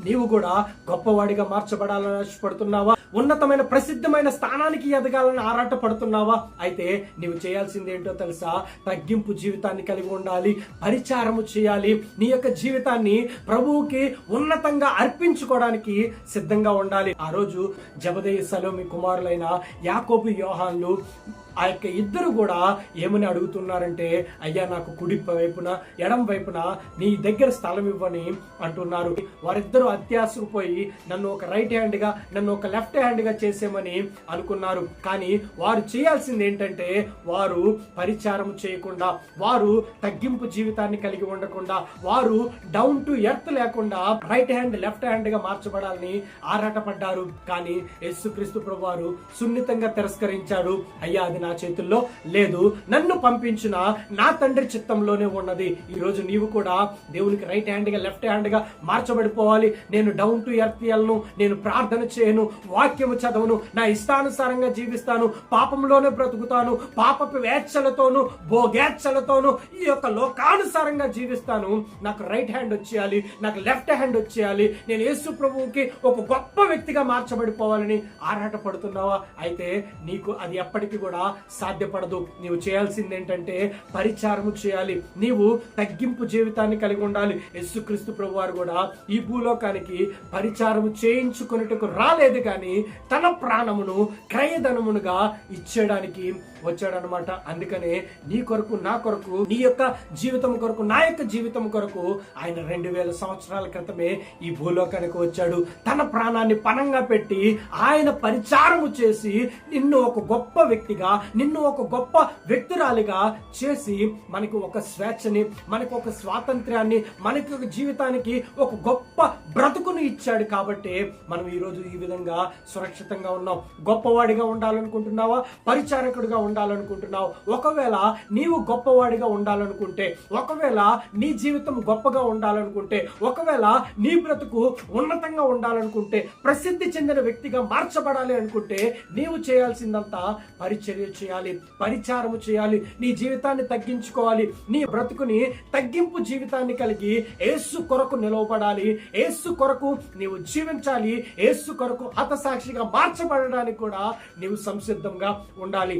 నీవు కూడా గొప్పవాడిగా మార్చబడాలని ఆశపడుతున్నావా? ఉన్నతమైన ప్రసిద్ధమైన స్థానానికి ఎదగాలని ఆరాట పడుతున్నావా? అయితే నీవు చేయాల్సింది ఏంటో తెలుసా? తగ్గింపు జీవితాన్ని కలిగి ఉండాలి, పరిచారము చేయాలి, నీ యొక్క జీవితాన్ని ప్రభువుకి ఉన్నతంగా అర్పించుకోవడానికి సిద్ధంగా ఉండాలి. ఆ రోజు జెబెదయి సలోమి కుమారులైన యాకోబు యోహాన్లు ఆ యొక్క ఇద్దరు కూడా ఏమని అడుగుతున్నారంటే, అయ్యా నాకు కుడి వైపున ఎడం వైపున నీ దగ్గర స్థలం ఇవ్వని అంటున్నారు. వారిద్దరూ అత్యాశకు పోయి నన్ను ఒక రైట్ హ్యాండ్ గా నన్ను ఒక లెఫ్ట్ హ్యాండ్ గా చేసేమని అనుకున్నారు. కానీ వారు చేయాల్సింది ఏంటంటే, వారు పరిచారం చేయకుండా, వారు తగ్గింపు జీవితాన్ని కలిగి ఉండకుండా, వారు డౌన్ టు ఎర్త్ లేకుండా రైట్ హ్యాండ్ లెఫ్ట్ హ్యాండ్ గా మార్చబడాలని ఆరాటపడ్డారు. కానీ యేసుక్రీస్తు ప్రభువు వారు సున్నితంగా తిరస్కరించాడు. అయ్యా అది నా చేతుల్లో లేదు, నన్ను పంపించిన నా తండ్రి చిత్తంలోనే ఉన్నది. ఈ రోజు నీవు కూడా దేవునికి రైట్ హ్యాండ్ గా లెఫ్ట్ హ్యాండ్ గా మార్చబడిపోవాలి. నేను డౌన్ టు ఎర్త్ వెళ్ళను, నేను ప్రార్థన చేయను, వాక్యము చదవను, నా ఇష్టానుసారంగా జీవిస్తాను, పాపంలోనే బ్రతుకుతాను, పాపపు వేచ్ఛలతోను భోగేచ్ఛలతోను ఈ యొక్క లోకానుసారంగా జీవిస్తాను. నాకు రైట్ హ్యాండ్ వచ్చేయాలి, నాకు లెఫ్ట్ హ్యాండ్ వచ్చేయాలి, నేను యేసు ప్రభువుకి ఒక గొప్ప వ్యక్తిగా మార్చబడిపోవాలని ఆరాట పడుతున్నావా? అయితే నీకు అది ఎప్పటికీ కూడా సాధ్యపడదు. నీవు చేయాల్సింది ఏంటంటే పరిచారము చేయాలి, నీవు తగ్గింపు జీవితాన్ని కలిగి ఉండాలి. యేసుక్రీస్తు ప్రభువారు కూడా ఈ భూలోకానికి పరిచారము చేయించుకున్నట్టుకు రాలేదు, కానీ తన ప్రాణమును క్రయధనమునుగా ఇచ్చేయడానికి వచ్చాడనమాట. అందుకనే నీ కొరకు, నా కొరకు, నీ యొక్క జీవితం కొరకు, నా యొక్క జీవితం కొరకు ఆయన 2000 సంవత్సరాల క్రితమే ఈ భూలోకానికి వచ్చాడు. తన ప్రాణాన్ని పణంగా పెట్టి ఆయన పరిచారము చేసి నిన్ను ఒక గొప్ప వ్యక్తిగా, నిన్ను ఒక గొప్ప వ్యక్తురాలిగా చేసి మనకి ఒక స్వేచ్ఛని, మనకి ఒక స్వాతంత్ర్యాన్ని, మనకి ఒక జీవితానికి ఒక గొప్ప బ్రతుకును ఇచ్చాడు. కాబట్టి మనం ఈరోజు ఈ విధంగా సురక్షితంగా ఉన్నాం. గొప్పవాడిగా ఉండాలనుకుంటున్నావా? పరిచారకుడిగా ఉండాలనుకుంటున్నావు? ఒకవేళ నీవు గొప్పవాడిగా ఉండాలనుకుంటే, ఒకవేళ నీ జీవితం గొప్పగా ఉండాలనుకుంటే, ఒకవేళ నీ బ్రతుకు ఉన్నతంగా ఉండాలనుకుంటే, ప్రసిద్ధి చెందిన వ్యక్తిగా మార్చబడాలి అనుకుంటే, నీవు చేయాల్సిందంతా పరిచర్య చేయాలి, పరిచారము చేయాలి, నీ జీవితాన్ని తగ్గించుకోవాలి, నీ బ్రతుకుని తగ్గింపు జీవితాన్ని కలిగి యేసు కొరకు నిలవబడాలి, యేసు కొరకు నీవు జీవించాలి, యేసు కొరకు హతసాక్షిగా మార్చబడడానికి కూడా నీవు సంసిద్ధంగా ఉండాలి.